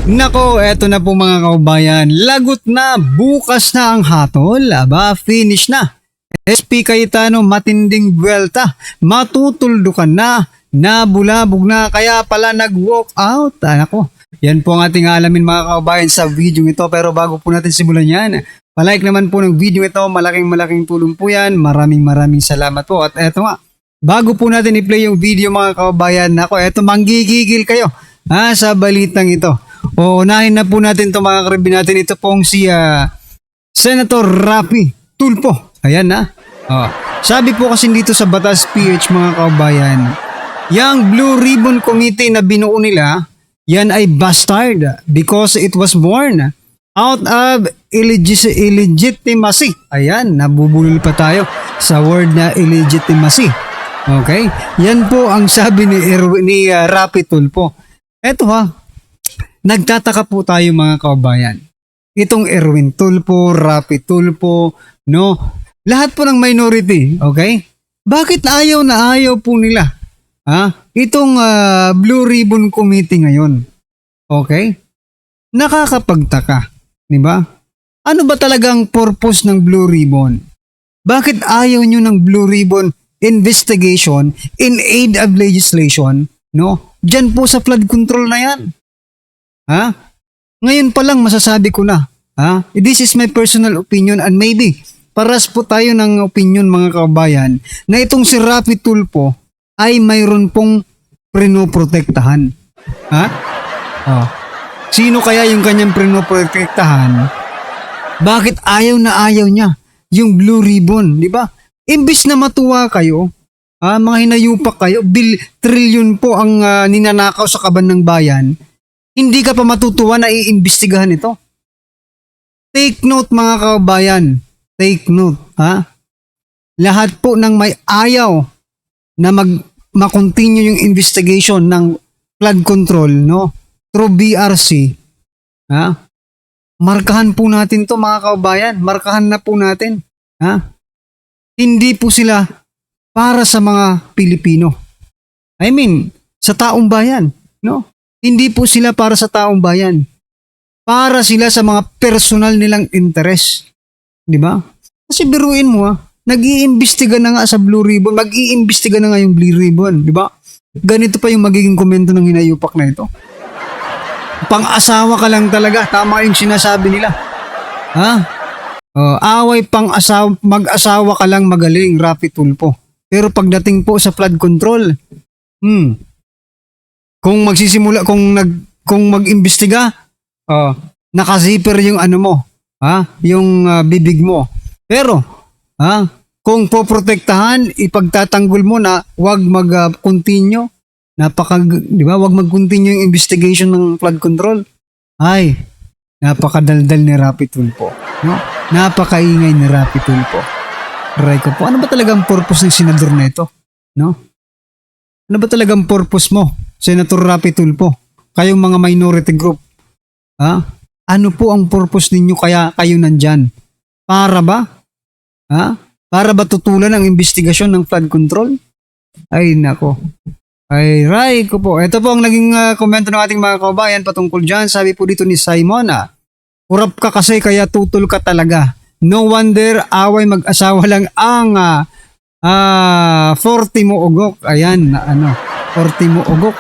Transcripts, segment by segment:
Nako, eto na po mga kaubayan. Lagot na, bukas na ang hatol. Aba, finish na. SP Cayetano, matinding buwelta. Matutuldukan na. Nabulabog na, kaya pala nag-walk out. Nako, yan po ang ating alamin mga kaubayan sa video ito. Pero bago po natin simulan yan, palike naman po ng video ito. Malaking tulong po yan. Maraming salamat po. At eto nga, bago po natin i-play yung video mga kaubayan, nako, eto, manggigigil kayo sa balitang ito. O unahin na po natin ito mga karibin natin. Ito pong si Senator Rapi Tulfo. Ayan na. Sabi po kasi dito sa Batas PH mga kaubayan, yung Blue Ribbon Committee na binuo nila, yan ay bastard because it was born out of illegitimacy. Ayan, nabubulol pa tayo sa word na illegitimacy. Okay? Yan po ang sabi ni Rapi Tulfo. Eto nagtataka po tayo mga kaubayan. Itong Erwin Tulfo, Rapi Tulfo, no? Lahat po ng minority, okay? Bakit ayaw na ayaw po nila? Itong Blue Ribbon Committee ngayon. Okay? Nakakapagtaka, di ba? Ano ba talagang purpose ng Blue Ribbon? Bakit ayaw nyo ng Blue Ribbon investigation in aid of legislation, no? Diyan po sa flood control na yan. Ngayon pa lang masasabi ko na, this is my personal opinion and maybe paras po tayo ng opinion mga kabayan na itong si Rapi Tulfo ay mayroon pong prinoprotektahan. Sino kaya yung kanyang prinoprotektahan? Bakit ayaw na ayaw niya yung Blue Ribbon, di ba? Imbis na matuwa kayo, mga hinayupak kayo, trilyon po ang ninanakaw sa kaban ng bayan, hindi ka pa matutuwa na iimbestigahan ito. Take note mga kabayan. Take note. Lahat po ng may ayaw na ma-continue yung investigation ng flood control, no? Through BRC. Markahan po natin to mga kabayan. Markahan na po natin. Hindi po sila para sa mga Pilipino. I mean, sa taong bayan, no? Hindi po sila para sa taong bayan. Para sila sa mga personal nilang interest. Di ba? Kasi biruin mo nag-iimbestiga na nga sa Blue Ribbon, mag-iimbestiga na nga yung Blue Ribbon, di ba? Ganito pa yung magiging komento ng hinayupak na ito. Pang-asawa ka lang talaga, tama yung sinasabi nila. Away pang-asawa, mag-asawa ka lang magaling, Rapi Tulfo. Pero pagdating po sa flood control, kung magsisimula, kung mag-imbestiga, naka-zipper yung ano mo, yung bibig mo. Pero, kung poprotektahan, ipagtatanggol mo na wag mag-continue, di ba? Wag mag-continue yung investigation ng flood control. Ay, napakadaldal ni Rapi Tulfo, no? Napakaingay ni Rapi Tulfo. Aray ko po, ano ba talagang purpose ng senador na ito, no? Ano ba talagang purpose mo, Senator Rapi Tulfo? Kayong mga minority group, ano po ang purpose ninyo kaya kayo nandyan? Para ba? Para ba tutulan ang investigasyon ng flood control? Ay nako. Ay ray ko po. Ito po ang naging komento ng ating mga kabayan patungkol dyan. Sabi po dito ni Simon, urap ka kasi kaya tutol ka talaga. No wonder away mag-asawa lang ang 40 mo ugok. Ayan, 40 mo ugok.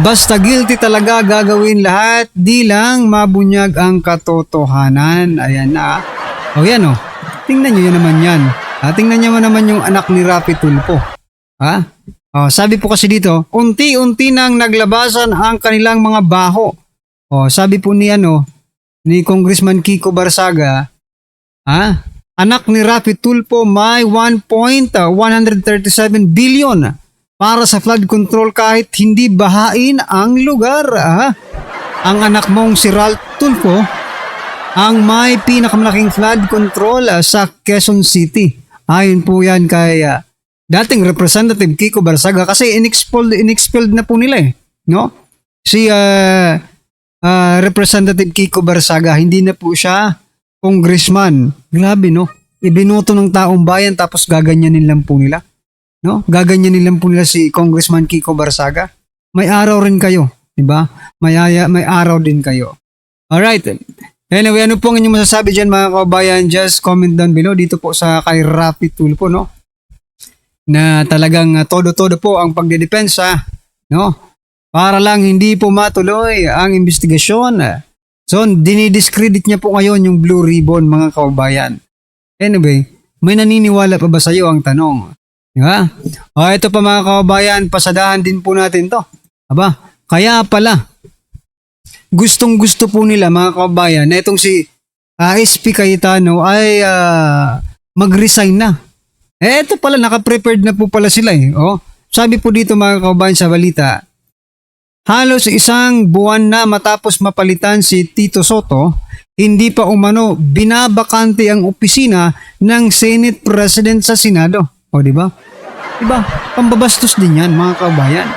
Basta guilty talaga gagawin lahat, di lang mabunyag ang katotohanan. Ayan na. Yan tingnan nyo yan naman yan. Tingnan nyo naman yung anak ni Rapi Tulfo. Sabi po kasi dito, unti-unti nang naglabasan ang kanilang mga baho. Sabi po ni Congressman Kiko Barsaga, anak ni Rapi Tulfo may 1.137 billion para sa flood control kahit hindi bahain ang lugar. Ang anak mong si Ralph Tulfo ang may pinakamalaking flood control sa Quezon City. Ayon po yan kay dating Representative Kiko Barsaga kasi inexpelled na po nila no? Si Representative Kiko Barsaga, hindi na po siya congressman. Grabe no? Ibinoto ng taong bayan tapos gaganyanin lang po nila. No? Gaganyanin lang po nila si Congressman Kiko Barsaga. May araw rin kayo di ba? May araw din kayo. Alright. Anyway, ano po ang inyong masasabi dyan mga kababayan? Just comment down below dito po sa kay Rafi Tulfo, no? Na talagang todo-todo po ang pagdedepensa, no? Para lang hindi po matuloy ang investigasyon. So, dinidiscredit niya po ngayon yung Blue Ribbon, mga kababayan. Anyway, may naniniwala pa ba sa iyo ang tanong? Di ba? O, ito pa mga kababayan, pasadahan din po natin to. Aba, kaya pala, gustong-gusto po nila mga kababayan na itong si SP Cayetano ay mag-resign na. Ito pala, naka-prepared na po pala sila eh. O, sabi po dito mga kababayan sa balita, halos isang buwan na matapos mapalitan si Tito Soto, hindi pa umano binabakante ang opisina ng Senate President sa Senado. O, di ba? Di ba? Pambabastos din yan, mga kabayan.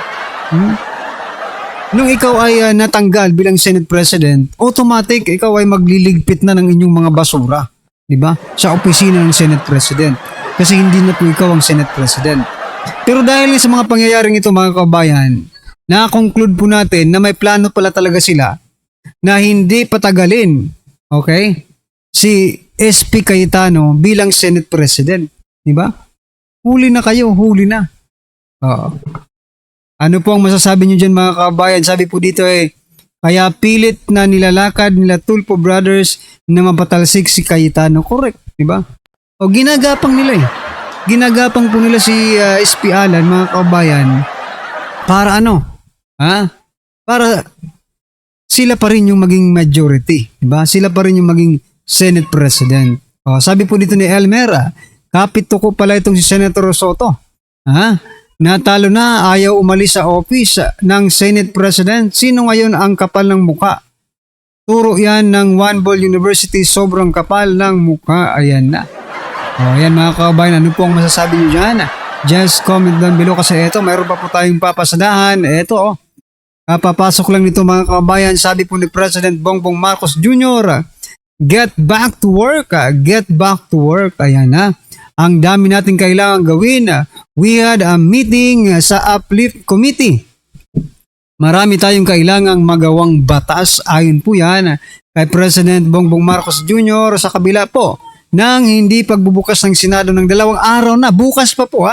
Nung ikaw ay natanggal bilang Senate President, automatic ikaw ay magliligpit na ng inyong mga basura. Di ba? Sa opisina ng Senate President. Kasi hindi na po ikaw ang Senate President. Pero dahil sa mga pangyayaring ito, mga kabayan, na-conclude po natin na may plano pala talaga sila na hindi patagalin, okay, si SP Cayetano bilang Senate President. Diba? Huli na kayo, huli na. Oo. Ano po ang masasabi nyo dyan mga kabayan? Sabi po dito kaya pilit na nilalakad nila Tulfo Brothers na mapatalsik si Cayetano. Correct, diba? O ginagapang nila Ginagapang po nila si SP Alan, mga kabayan, para ano? Para sila pa rin yung maging majority, diba? Sila pa rin yung maging Senate President. O, sabi po dito ni Elmera, kapito ko pala itong si Senator Soto. Natalo na, ayaw umalis sa office ng Senate President. Sino ngayon ang kapal ng muka? Turo yan ng One Ball University, sobrang kapal ng muka. Ayan na. O, ayan mga kabayan, ano po ang masasabi nyo dyan? Just comment down below kasi ito, mayroon pa po tayong papasadahan. Ito, papasok lang nito mga kabayan. Sabi po ni President Bongbong Marcos Jr., get back to work. Get back to work. Ayan na. Ang dami natin kailangan gawin. We had a meeting sa Uplift Committee. Marami tayong kailangang magawang batas. Ayon po yan kay President Bongbong Marcos Jr. sa kabila po ng hindi pagbubukas ng Senado ng 2 araw na. Bukas pa po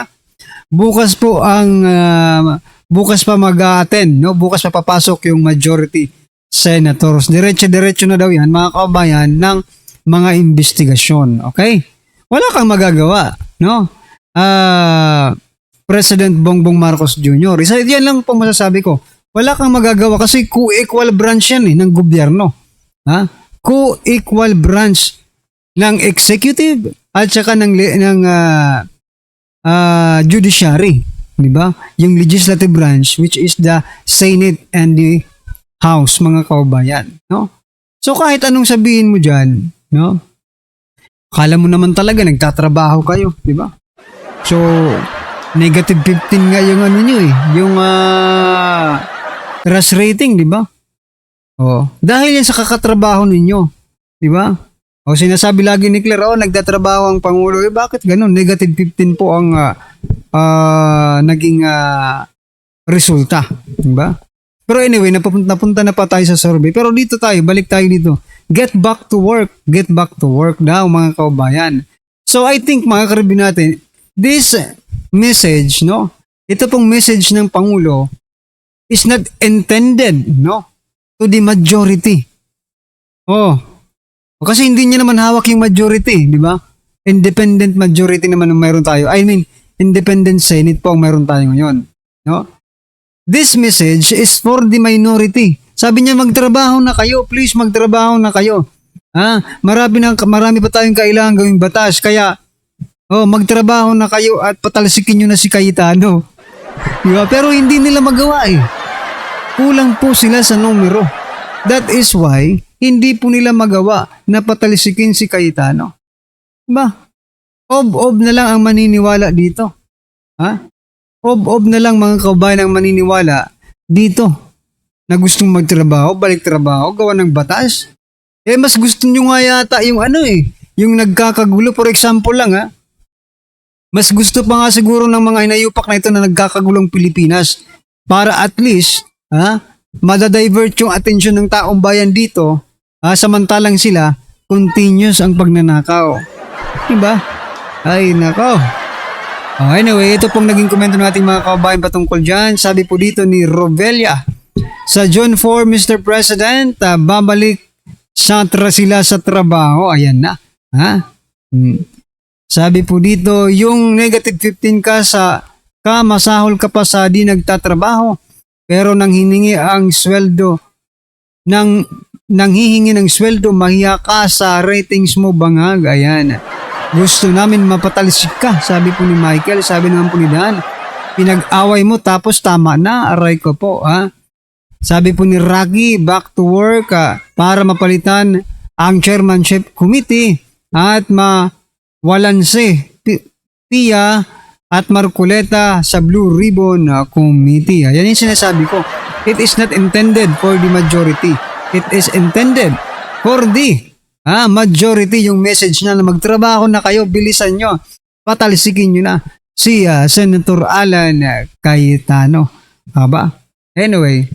Bukas pa mag-attend, no? Bukas pa papasok yung majority senators. Diretso-diretso na daw yan, mga kabayan, ng mga investigasyon. Okay? Wala kang magagawa, no? President Bongbong Marcos Jr. Yan lang po masasabi ko. Wala kang magagawa kasi co-equal branch yan ng gobyerno. Co-equal branch ng executive at saka ng judiciary, di ba? Yung legislative branch which is the Senate and the House, mga kababayan, no? So kahit anong sabihin mo diyan, no? Akala mo naman talaga nagtatrabaho kayo, di ba? So negative 15 nga yung ano niyo yung RAS rating, di ba? Oh, dahil yan sa kakatrabaho ninyo, di ba? O sinasabi lagi ni Claire, nagtatrabaho ang Pangulo. Bakit ganun? Negative 15 po ang naging resulta. Diba? Pero anyway, napunta na pa tayo sa survey. Pero dito tayo, balik tayo dito. Get back to work. Get back to work daw mga kababayan. So I think mga karibin natin, this message, no? Ito pong message ng Pangulo is not intended, no? To the majority. Kasi hindi niya naman hawak yung majority, di ba? Independent majority naman ang mayroon tayo. I mean, independent Senate po ang mayroon tayo ngayon. No? This message is for the minority. Sabi niya, magtrabaho na kayo. Please, magtrabaho na kayo. Marami pa tayong kailangan gawing batas. Kaya, magtrabaho na kayo at patalsikin nyo na si Cayetano. Diba? Pero hindi nila magawa Kulang po sila sa numero. That is why, hindi po nila magawa na patalsikin si Cayetano. Diba? Ob-ob na lang ang maniniwala dito. Ob-ob na lang mga kabayan ang maniniwala dito na gustong magtrabaho, balik trabaho, gawa ng batas. Mas gusto nyo nga yata yung yung nagkakagulo. For example lang mas gusto pa nga siguro ng mga hinayupak na ito na nagkakagulong Pilipinas para at least madadivert yung atensyon ng taong bayan dito, samantalang sila, continuous ang pagnanakaw. Diba? Ay, nako. Oh, anyway, ito pong naging komento ng ating mga kababayan patungkol dyan. Sabi po dito ni Rovelia, sa June 4, Mr. President, babalik sila sa trabaho. Ayan na. Ha? Sabi po dito, yung negative 15 ka masahol ka pa sa di nagtatrabaho. Pero nang hiningi ang sweldo, nang hihingi ng sweldo, mahiya ka sa ratings mo bangag. Ayan. Gusto namin mapatalisik ka, sabi po ni Michael. Sabi naman po ni Dan, pinag-away mo tapos tama na, aray ko po. Sabi po ni Rocky, back to work para mapalitan ang chairmanship committee at mawalanse Pia at Marcoleta sa Blue Ribbon Committee. Yan yung sinasabi ko. It is not intended for the majority. It is intended for the majority. Yung message na magtrabaho na kayo, bilisan nyo. Patalisikin nyo na si Senator Alan Cayetano. Aba? Anyway,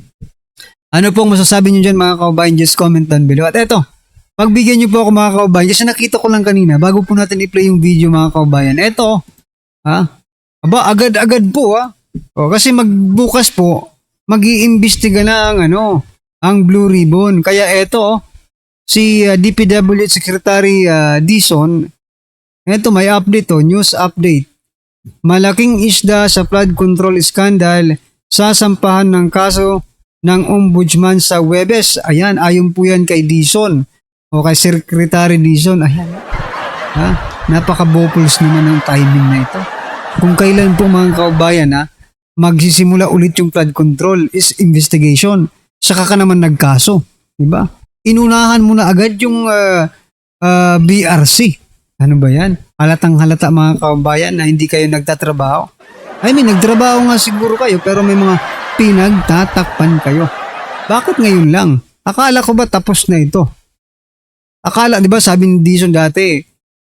ano pong masasabi nyo dyan mga kababayan? Just comment down below. At eto, pagbigyan nyo po ako mga kababayan, kasi nakita ko lang kanina, bago po natin i-play yung video mga kababayan. Eto, aba, agad-agad po O, kasi magbukas po, mag-iimbestiga na ang Blue Ribbon. Kaya eto, si DPWH Secretary Dizon, eto may update news update. Malaking isda sa flood control scandal, sasampahan ng kaso ng ombudsman sa Huwebes. Ayan, ayon po yan kay Dizon o kay Secretary Dizon. Ayan. Napaka-bopuls naman ng timing na ito. Kung kailan po mga kaubayan magsisimula ulit yung flood control is investigation. Saka ka naman nagkaso. Diba? Inunahan mo na agad yung BRC. Ano ba yan? Halatang halata mga kaubayan na hindi kayo nagtatrabaho. I mean, nagtrabaho nga siguro kayo pero may mga pinagtatakpan kayo. Bakit ngayon lang? Akala ko ba tapos na ito? Akala, di ba sabi ni Dizon dati,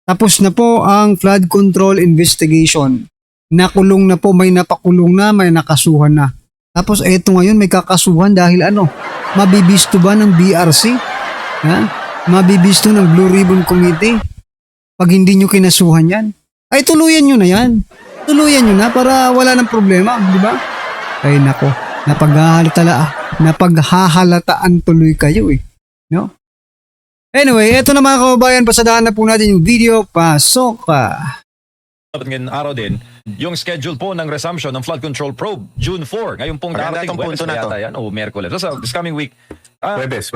tapos na po ang flood control investigation. Nakulong na po, may napakulong na, may nakasuhan na. Tapos eto ngayon may kakasuhan dahil mabibisto ba ng BRC? Mabibisto ng Blue Ribbon Committee? Pag hindi nyo kinasuhan yan, ay tuluyan nyo na yan. Tuluyan nyo na para wala ng problema, di ba? Ay nako, napaghahalataan tuloy kayo no? Anyway, eto na mga kababayan, pasadahan na po natin yung video. Pasok ka. Ngayong araw din, yung schedule po ng resumption ng flood control probe, June 4. Ngayon pong darating Webes na yata yan, o Merkules. So, this coming week, Webes.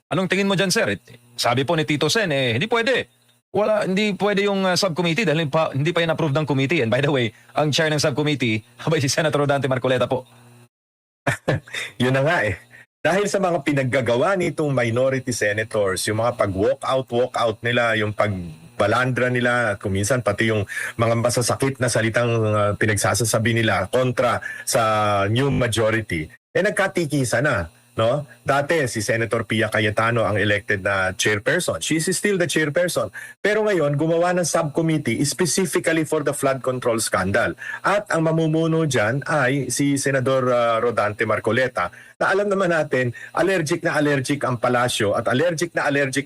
Anong tingin mo dyan, sir? Sabi po ni Tito Sen, hindi pwede. Hindi pwede yung subcommittee dahil hindi pa yan approved ng committee. And by the way, ang chair ng subcommittee, si Senator Rodante Marcoleta po. Yun na nga Dahil sa mga pinaggagawa nitong minority senators, yung mga walk out nila, yung pagbalandra nila, at kuminsan pati yung mga masasakit na salitang pinagsasasabi nila kontra sa new majority, nagkatikisan na. No? Dati si Senator Pia Cayetano ang elected na chairperson. She is still the chairperson. Pero ngayon, gumawa ng subcommittee specifically for the flood control scandal. At ang mamumuno dyan ay si Senador Rodante Marcoleta, na alam naman natin, allergic ang palasyo at allergic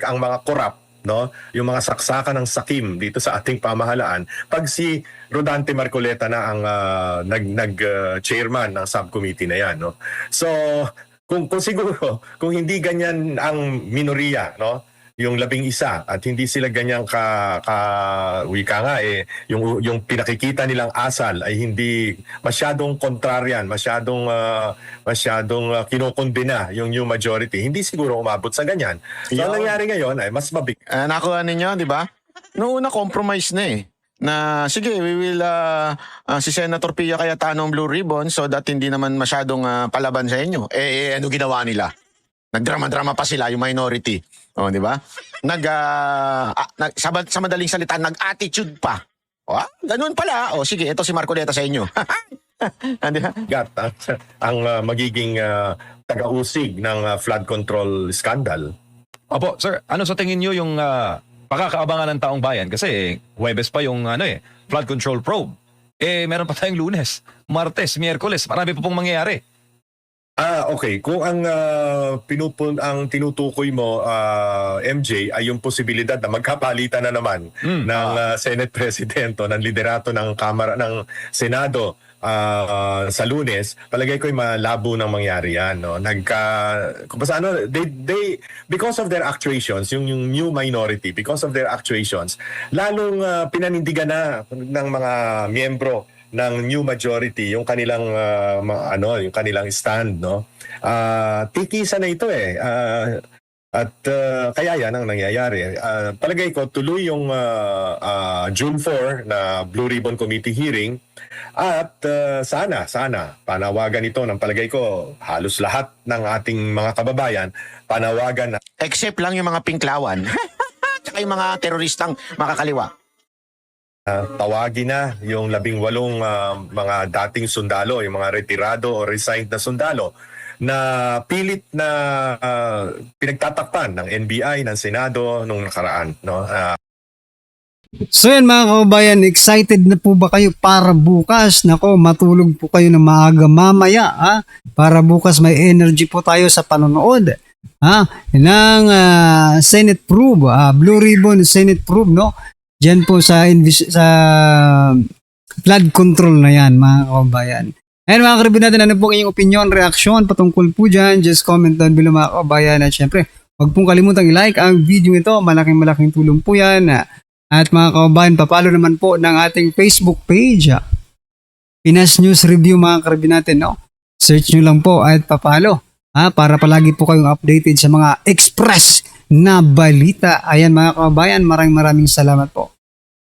ang mga korap, no? Yung mga saksakan ng sakim dito sa ating pamahalaan. Pag si Rodante Marcoleta na ang nag-chairman ng subcommittee na yan, no? So, kung siguro, kung hindi ganyan ang minoriya, no? Yung 11 at hindi sila ganyan wika nga yung pinakikita nilang asal ay hindi masyadong kontraryan, masyadong kinokondena yung new majority, hindi siguro umabot sa ganyan. So, ang nangyari ngayon ay mas mabigat. Nakuha ninyo, di ba? Noong una compromise na sige, we will si Senator Pia Cayetano ang Blue Ribbon so that hindi naman masyadong palaban sa inyo. Ano ginawa nila? Nagdrama-drama pa sila, yung minority. O, di ba? Sa madaling salita, nag-attitude pa. Ganun pala. O, sige, ito si Marcoleta sa inyo. ang magiging taga-usig ng flood control scandal. Opo, sir, ano sa tingin nyo yung pakakaabangan ng taong bayan? Kasi Huwebes pa yung flood control probe. Meron pa tayong Lunes, Martes, Miyerkules. Marami pa pong mangyayari. Okay. Kung ang ang tinutukoy mo, MJ, ay yung posibilidad na magkapalitan na naman ng Senate President o ng liderato ng Kamara ng Senado sa Lunes, palagay ko malabo nang mangyari yan. No? Kung basta they because of their actuations, yung new minority, because of their actuations, lalong pinanindigan na ng mga miyembro ng new majority yung kanilang yung kanilang stand, no. Tikisa na ito at kaya yan ang nangyayari. Palagay ko tuloy yung June 4 na Blue Ribbon Committee hearing at sana panawagan ito ng palagay ko halos lahat ng ating mga kababayan, panawagan na Except lang yung mga pinklawan. Tsaka yung mga teroristang makakaliwa. tawagin na yung 18 mga dating sundalo, yung mga retirado o resigned na sundalo na pilit na pinagtatakpan ng NBI, ng Senado nung nakaraan, no? So yan mga kababayan, excited na po ba kayo para bukas? Nako, matulog po kayo na maaga mamaya, ha? Para bukas may energy po tayo sa panonood, ha? Ng Senate Probe, Blue Ribbon Senate Probe, no? Diyan po sa flood control na yan, mga kababayan. And mga karibin natin, ano po inyong opinion, reaksyon patungkol po dyan? Just comment down below mga kababayan. At syempre, huwag pong kalimutang i-like ang video ito. Malaking tulong po yan. At mga kababayan, papalo naman po ng ating Facebook page, Pinas News Review mga karibin natin, no? Search nyo lang po at papalo, para palagi po kayong updated sa mga express na balita. Ayan mga kababayan, maraming salamat po.